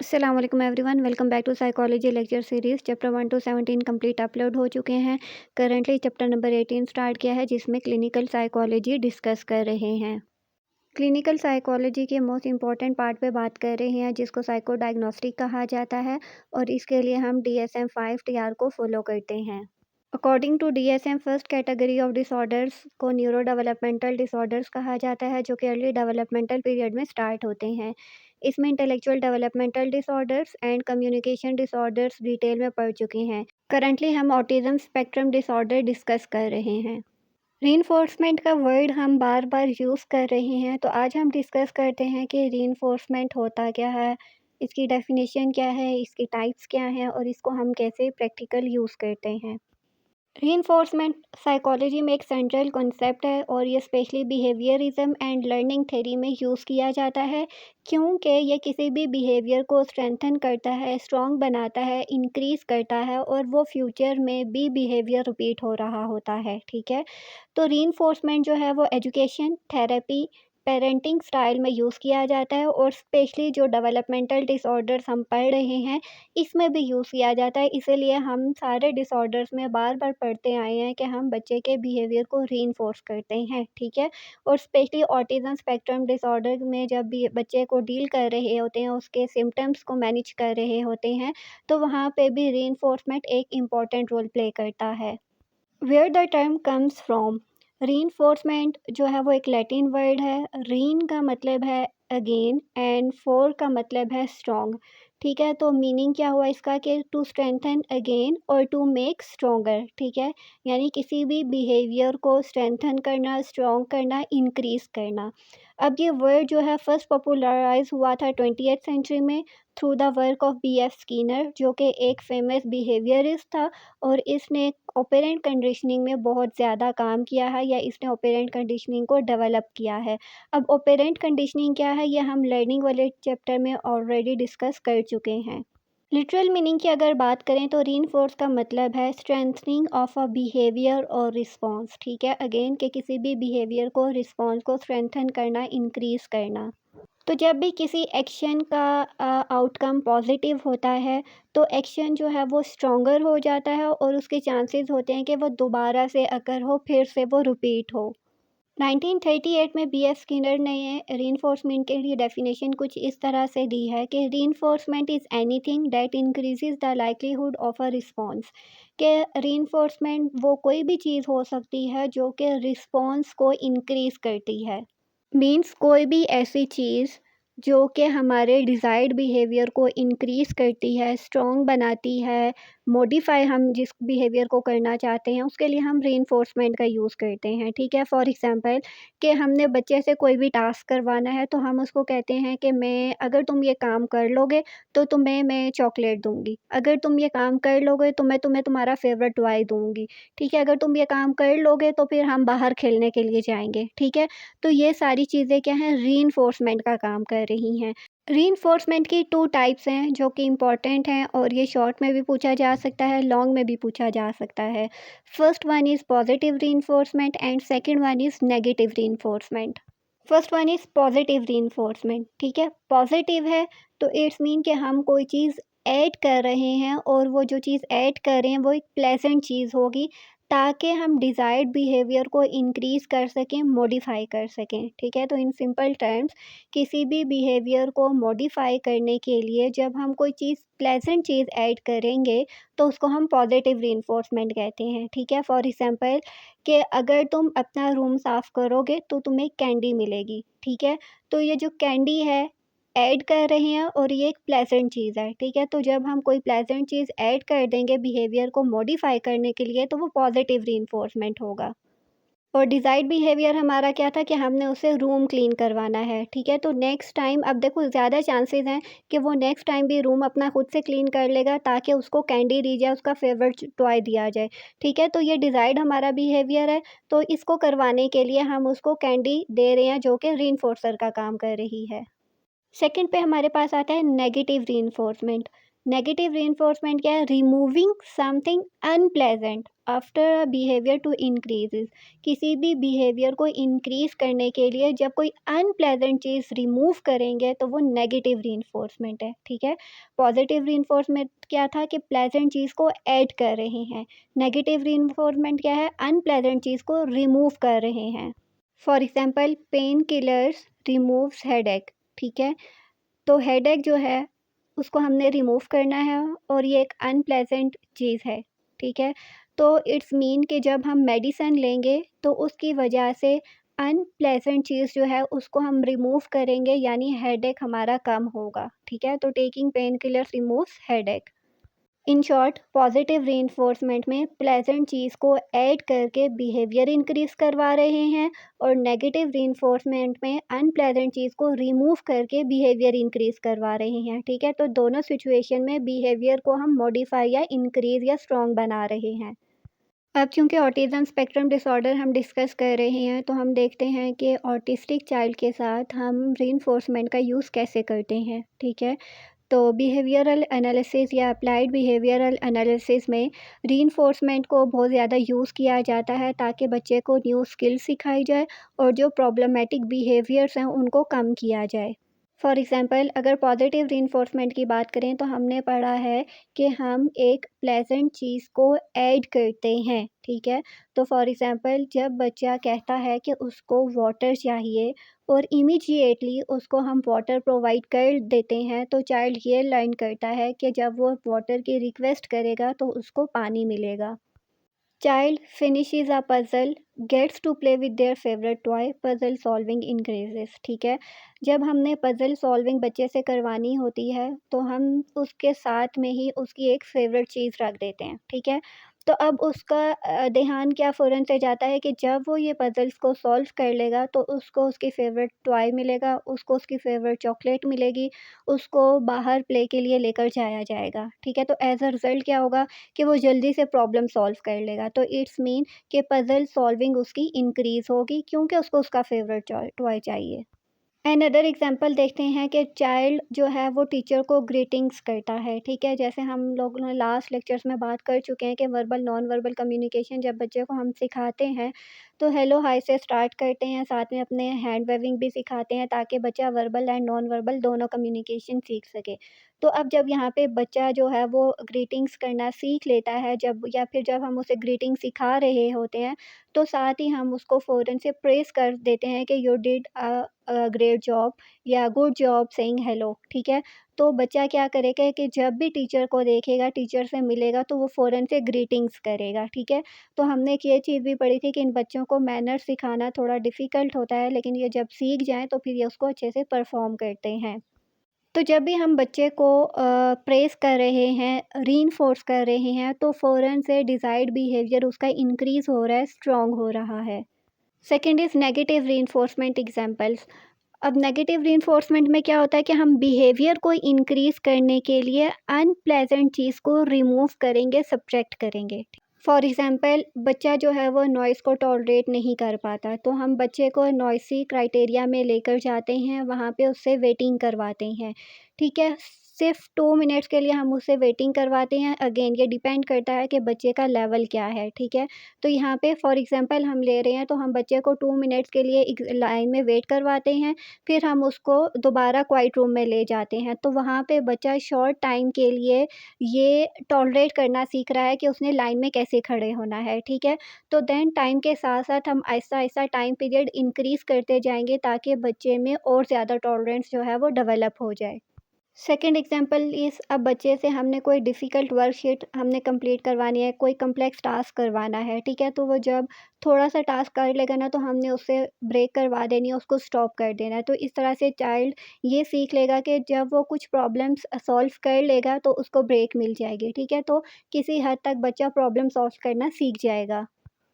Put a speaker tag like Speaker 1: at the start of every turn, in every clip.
Speaker 1: अस्सलाम वालेकुम everyone, welcome back to psychology lecture series. Chapter 1 to 17 complete upload हो चुके हैं। करंटली चैप्टर नंबर 18 स्टार्ट किया है, जिसमें क्लिनिकल साइकोलॉजी डिस्कस कर रहे हैं। क्लिनिकल साइकोलॉजी के मोस्ट इंपॉर्टेंट पार्ट पे बात कर रहे हैं, जिसको साइको डायग्नोस्टिक कहा जाता है, और इसके लिए हम DSM-5 TR को फॉलो करते हैं। According to DSM, first category of disorders को न्यूरो डेवलपमेंटल डिसऑर्डर्स कहा जाता है, जो कि अर्ली डेवलपमेंटल पीरियड में स्टार्ट होते हैं। इसमें intellectual developmental disorders and communication disorders detail में पढ़ चुके हैं। करंटली हम ऑटिज्म स्पेक्ट्रम डिसऑर्डर डिस्कस कर रहे हैं। रीइंफोर्समेंट का वर्ड हम बार बार यूज़ कर रहे हैं, तो आज हम डिस्कस करते हैं कि रीइंफोर्समेंट होता क्या है, इसकी डेफिनेशन क्या है, इसकी टाइप्स क्या हैं, और इसको हम कैसे प्रैक्टिकल यूज़ करते हैं। रीइंफोर्समेंट साइकोलॉजी में एक सेंट्रल कॉन्सेप्ट है, और ये specially behaviourism and learning theory में यूज़ किया जाता है, क्योंकि ये किसी भी बिहेवियर को स्ट्रेंथन करता है, स्ट्रॉन्ग बनाता है, इंक्रीज़ करता है, और वो फ्यूचर में भी बिहेवियर रिपीट हो रहा होता है। ठीक है, तो रीइंफोर्समेंट जो है वो एजुकेशन, थेरेपी, पेरेंटिंग स्टाइल में यूज़ किया जाता है, और स्पेशली जो डेवलपमेंटल डिसऑर्डर्स हम पढ़ रहे हैं, इसमें भी यूज़ किया जाता है। इसीलिए हम सारे डिसऑर्डर्स में बार-बार पढ़ते आए हैं कि हम बच्चे के बिहेवियर को रीइंफोर्स करते हैं, ठीक है? और स्पेशली ऑटिज़्म स्पेक्ट्रम डिसऑर्डर में जब भी बच्चे को डील कर रहे होते हैं, उसके सिम्पटम्स को मैनेज कर रहे होते हैं, तो वहाँ पे भी रीइंफोर्समेंट एक इम्पॉर्टेंट रोल प्ले करता है। Where the term comes from, reinforcement जो है वो एक लैटिन वर्ड है। रीन का मतलब है अगेन, एंड फोर का मतलब है स्ट्रॉन्ग। ठीक है, तो मीनिंग क्या हुआ इसका कि टू स्ट्रेंथन अगेन और टू मेक स्ट्रॉन्गर। ठीक है, यानी किसी भी बिहेवियर को स्ट्रेंथन करना, स्ट्रॉन्ग करना, इंक्रीज करना। अब ये वर्ड जो है फर्स्ट पॉपुलराइज हुआ था 20th सेंचुरी में through the work of B.F. Skinner, जो कि एक फेमस बिहेवियरिस्ट था, और इसने ऑपरेंट कंडीशनिंग में बहुत ज़्यादा काम किया है, या इसने ऑपरेंट कंडीशनिंग को डेवलप किया है। अब ऑपरेंट कंडीशनिंग क्या है, ये हम लर्निंग वाले चैप्टर में ऑलरेडी डिस्कस कर चुके हैं। लिटरल मीनिंग की अगर बात करें तो रीइंफोर्स का मतलब है स्ट्रेंथनिंग ऑफ अ बिहेवियर और रिस्पॉन्स। ठीक है, अगेन कि किसी भी बिहेवियर को, रिस्पॉन्स को स्ट्रेंथन करना, इंक्रीज करना। तो जब भी किसी एक्शन का आउटकम पॉजिटिव होता है, तो एक्शन जो है वो स्ट्रॉन्गर हो जाता है, और उसके चांसेस होते हैं कि वो दोबारा से अगर हो, फिर से वो रिपीट हो। 1938 में B.F. स्किनर ने रीइंफोर्समेंट के लिए डेफिनेशन कुछ इस तरह से दी है कि reinforcement is anything that increases the likelihood of a response. कि रीइंफोर्समेंट वो कोई भी चीज़ हो सकती है जो कि रिस्पॉन्स को इंक्रीज़ करती है। मीन्स कोई भी ऐसी चीज़ जो कि हमारे डिज़ायर्ड बिहेवियर को इंक्रीज़ करती है, स्ट्रॉन्ग बनाती है, मॉडिफ़ाई हम जिस बिहेवियर को करना चाहते हैं, उसके लिए हम रीइंफोर्समेंट का यूज़ करते हैं। ठीक है, फॉर एग्ज़ाम्पल कि हमने बच्चे से कोई भी टास्क करवाना है, तो हम उसको कहते हैं कि मैं अगर तुम ये काम कर लोगे, तो तुम्हें मैं चॉकलेट दूँगी। अगर तुम ये काम कर लोगे, तो मैं तुम्हें तुम्हारा फ़ेवरेट टॉय दूँगी। ठीक है, अगर तुम ये काम कर लोगे, तो फिर हम बाहर खेलने के लिए जाएँगे। ठीक है? तो ये सारी चीज़ें क्या हैं, रीइंफोर्समेंट का काम कर रही हैं। रीइंफोर्समेंट की 2 टाइप्स हैं जो कि इम्पॉर्टेंट हैं, और ये शॉर्ट में भी पूछा जा सकता है, लॉन्ग में भी पूछा जा सकता है। First one is positive reinforcement and second one is negative reinforcement. First one is positive reinforcement. ठीक है, पॉजिटिव है तो इट्स मीन कि हम कोई चीज़ ऐड कर रहे हैं, और वो जो चीज़ ऐड कर रहे हैं वो एक प्लेजेंट चीज़ होगी, ताकि हम डिज़ायर्ड बिहेवियर को इंक्रीज़ कर सकें, मॉडिफ़ाई कर सकें। ठीक है, तो इन सिंपल टर्म्स किसी भी बिहेवियर को मॉडिफ़ाई करने के लिए जब हम कोई चीज़ प्लेजेंट चीज़ ऐड करेंगे, तो उसको हम पॉजिटिव रीइंफोर्समेंट कहते हैं। ठीक है, फॉर एग्ज़ाम्पल कि अगर तुम अपना रूम साफ़ करोगे तो तुम्हें कैंडी मिलेगी। ठीक है, तो ये जो कैंडी है ऐड कर रहे हैं, और ये एक प्लेजेंट चीज़ है। ठीक है, तो जब हम कोई प्लेजेंट चीज़ ऐड कर देंगे बिहेवियर को मॉडिफ़ाई करने के लिए, तो वो पॉजिटिव रीइंफोर्समेंट होगा। और डिज़ायर्ड बिहेवियर हमारा क्या था कि हमने उसे रूम क्लीन करवाना है। ठीक है, तो नेक्स्ट टाइम अब देखो ज़्यादा चांसेस हैं कि वो नेक्स्ट टाइम भी रूम अपना खुद से क्लीन कर लेगा, ताकि उसको कैंडी दी जाए, उसका फ़ेवरेट टॉय दिया जाए। ठीक है, तो ये डिज़ायर्ड हमारा बिहेवियर है, तो इसको करवाने के लिए हम उसको कैंडी दे रहे हैं, जो कि रीइंफोर्सर का काम कर रही है। सेकंड पे हमारे पास आता है नेगेटिव रीइंफोर्समेंट। नेगेटिव रीइंफोर्समेंट क्या है? Removing something unpleasant after a behaviour to increases. किसी भी बिहेवियर को इंक्रीज करने के लिए जब कोई अनप्लेजेंट चीज़ रिमूव करेंगे तो वो नेगेटिव रीइंफोर्समेंट है, ठीक है। पॉजिटिव रीइंफोर्समेंट क्या था कि प्लेजेंट चीज़ को ऐड कर रहे हैं। नेगेटिव रीइंफोर्समेंट क्या है? अनप्लेजेंट चीज़ को रिमूव कर रहे हैं। For example pain killers removes headache, ठीक है। तो हेडेक जो है उसको हमने रिमूव करना है और ये एक अनप्लेजेंट चीज़ है, ठीक है। तो इट्स मीन कि जब हम मेडिसिन लेंगे तो उसकी वजह से अनप्लेजेंट चीज़ जो है उसको हम रिमूव करेंगे, यानी हेडेक हमारा कम होगा, ठीक है। तो taking pain killers removes headache. In short positive reinforcement में प्लेजेंट चीज़ को ऐड करके बिहेवियर इंक्रीज करवा रहे हैं और नेगेटिव रीइंफोर्समेंट में अनप्लेजेंट चीज़ को रिमूव करके बिहेवियर इंक्रीज करवा रहे हैं, ठीक है। तो दोनों सिचुएशन में बिहेवियर को हम मॉडिफाई या इंक्रीज या स्ट्रॉन्ग बना रहे हैं। अब चूंकि ऑटिज़म स्पेक्ट्रम डिसऑर्डर हम डिस्कस कर रहे हैं तो हम देखते हैं कि ऑटिस्टिक चाइल्ड के साथ हम रीइंफोर्समेंट का यूज़ कैसे करते हैं, ठीक है। तो बिहेवियरल एनालिसिस या अप्लाइड बिहेवियरल एनालिसिस में रीइंफोर्समेंट को बहुत ज़्यादा यूज़ किया जाता है ताकि बच्चे को न्यू स्किल्स सिखाई जाए और जो प्रॉब्लमेटिक बिहेवियर्स हैं उनको कम किया जाए। फॉर एग्ज़ाम्पल अगर पॉजिटिव रीइंफोर्समेंट की बात करें तो हमने पढ़ा है कि हम एक प्लेजेंट चीज़ को ऐड करते हैं, ठीक है। तो फॉर एग्ज़ाम्पल जब बच्चा कहता है कि उसको वाटर चाहिए और इमीडिएटली उसको हम वाटर प्रोवाइड कर देते हैं तो चाइल्ड ये लर्न करता है कि जब वो वाटर की रिक्वेस्ट करेगा तो उसको पानी मिलेगा। Child finishes a puzzle, gets to play with their favourite toy, puzzle solving increases, ठीक है। जब हमने पज़ल सॉल्विंग बच्चे से करवानी होती है तो हम उसके साथ में ही उसकी एक फ़ेवरेट चीज़ रख देते हैं, ठीक है। तो अब उसका ध्यान क्या फ़ौरन से जाता है कि जब वो ये पज़ल्स को सॉल्व कर लेगा तो उसको उसकी फ़ेवरेट टॉय मिलेगा, उसको उसकी फ़ेवरेट चॉकलेट मिलेगी, उसको बाहर प्ले के लिए लेकर जाया जाएगा, ठीक है। तो एज़ अ रिज़ल्ट क्या होगा कि वो जल्दी से प्रॉब्लम सॉल्व कर लेगा। तो इट्स मीन कि पज़ल सॉल्विंग उसकी इंक्रीज़ होगी क्योंकि उसको उसका फ़ेवरेट टॉय चाहिए। अनदर एग्जांपल देखते हैं कि चाइल्ड जो है वो टीचर को ग्रीटिंग्स करता है, ठीक है। जैसे हम लोगों ने लास्ट लेक्चर्स में बात कर चुके हैं कि वर्बल नॉन वर्बल कम्युनिकेशन जब बच्चे को हम सिखाते हैं तो हेलो हाय से स्टार्ट करते हैं, साथ में अपने हैंड वेविंग भी सिखाते हैं ताकि बच्चा वर्बल एंड नॉन वर्बल दोनों कम्युनिकेशन सीख सके। तो अब जब यहाँ पे बच्चा जो है वो ग्रीटिंग्स करना सीख लेता है जब या फिर जब हम उसे ग्रीटिंग सिखा रहे होते हैं तो साथ ही हम उसको फ़ौरन से प्रेज़ कर देते हैं कि यू डिड ग्रेट जॉब या गुड जॉब सेइंग हेलो, ठीक है। तो बच्चा क्या करेगा कि जब भी टीचर को देखेगा, टीचर से मिलेगा तो वो फ़ौरन से ग्रीटिंग्स करेगा, ठीक है। तो हमने एक ये चीज़ भी पढ़ी थी कि इन बच्चों को मैनर्स सिखाना थोड़ा डिफ़िकल्ट होता है लेकिन ये जब सीख जाएँ तो फिर ये उसको अच्छे से परफ़ॉर्म करते हैं। तो जब भी हम बच्चे को प्रेज़ कर रहे हैं, रीइंफोर्स कर रहे हैं तो फ़ौरन से डिज़ायर्ड बिहेवियर उसका इंक्रीज़ हो रहा है, स्ट्रॉन्ग हो रहा है। Second is negative reinforcement examples. अब नेगेटिव रीइंफोर्समेंट में क्या होता है कि हम बिहेवियर को इंक्रीज़ करने के लिए अनप्लेज़ेंट चीज़ को रिमूव करेंगे, सब्ट्रैक्ट करेंगे। फॉर एग्ज़ाम्पल बच्चा जो है वो नॉइज़ को टॉलरेट नहीं कर पाता, तो हम बच्चे को नॉइसी क्राइटेरिया में लेकर जाते हैं, वहाँ पे उससे वेटिंग करवाते हैं, ठीक है। सिर्फ़ 2 मिनट्स के लिए हम उससे वेटिंग करवाते हैं, अगेन ये डिपेंड करता है कि बच्चे का लेवल क्या है, ठीक है। तो यहाँ पे फॉर एग्ज़ाम्पल हम ले रहे हैं तो हम बच्चे को 2 मिनट्स के लिए एक लाइन में वेट करवाते हैं, फिर हम उसको दोबारा क्वाइट रूम में ले जाते हैं। तो वहाँ पे बच्चा शॉर्ट टाइम के लिए ये टॉलरेट करना सीख रहा है कि उसने लाइन में कैसे खड़े होना है, ठीक है। तो देन टाइम के साथ-साथ हम आहिस्ता-आहिस्ता टाइम पीरियड इंक्रीज़ करते जाएँगे ताकि बच्चे में और ज़्यादा टॉलरेंस जो है वो डेवलप हो जाए। सेकंड एग्जांपल इज़ अब बच्चे से हमने कोई डिफ़िकल्ट वर्कशीट हमने कंप्लीट करवानी है, कोई कॉम्प्लेक्स टास्क करवाना है, ठीक है? तो वो जब थोड़ा-सा टास्क कर लेगा ना तो हमने उससे ब्रेक करवा देनी है, उसको स्टॉप कर देना है। तो इस तरह से चाइल्ड ये सीख लेगा कि जब वो कुछ प्रॉब्लम्स सॉल्व कर लेगा तो उसको ब्रेक मिल जाएगी, ठीक है? तो किसी हद तक बच्चा प्रॉब्लम सॉल्व करना सीख जाएगा।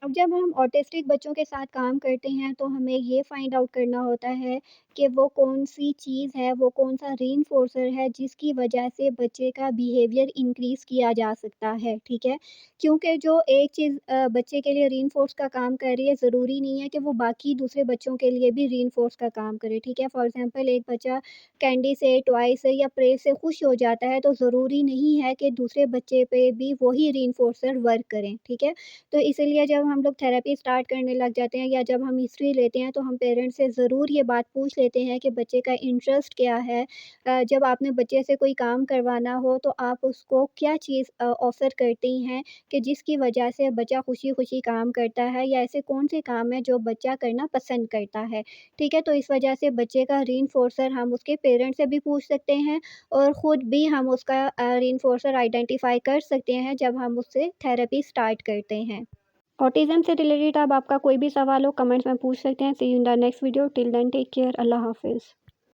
Speaker 1: अब जब हम ऑटिस्टिक बच्चों के साथ काम करते हैं तो हमें ये फाइंड आउट करना होता है कि वो कौन-सी चीज़ है, वो कौन-सा रीइंफोर्सर है जिसकी वजह से बच्चे का बिहेवियर इंक्रीज़ किया जा सकता है, ठीक है? क्योंकि जो एक चीज़ बच्चे के लिए रीइंफोर्स का काम कर रही है, ज़रूरी नहीं है कि वो बाकी दूसरे बच्चों के लिए भी रीइंफोर्स का काम करे, ठीक है? फॉर एग्ज़ाम्पल एक बच्चा कैंडी से, टॉय से या प्रेज़ से खुश हो जाता है, तो ज़रूरी नहीं है कि दूसरे बच्चे पे भी वही रीइंफोर्सर वर्क करें, ठीक है? तो इसीलिए जब हम लोग थेरेपी स्टार्ट करने लग जाते हैं या जब हम हिस्ट्री लेते हैं, तो हम पेरेंट्स से ज़रूर ये बात पूछ लेते हैं कि बच्चे का इंटरेस्ट क्या है। जब आपने बच्चे से कोई काम करवाना हो, तो आप उसको क्या चीज़ ऑफ़र करती हैं कि जिसकी वजह से बच्चा खुशी-खुशी काम करता है या ऐसे कौन-से काम हैं जो बच्चा करना पसंद करता है, ठीक है? तो इस वजह से बच्चे का रीइंफोर्सर हम उसके पेरेंट्स से भी पूछ सकते हैं और ख़ुद भी हम उसका रीइंफोर्सर आइडेंटिफ़ाई कर सकते हैं जब हम उससे थेरेपी स्टार्ट करते हैं। ऑटिज़्म से रिलेटेड अब आपका कोई भी सवाल हो कमेंट्स में पूछ सकते हैं। See you in the next video. Till then take care. अल्लाह हाफ़िज़।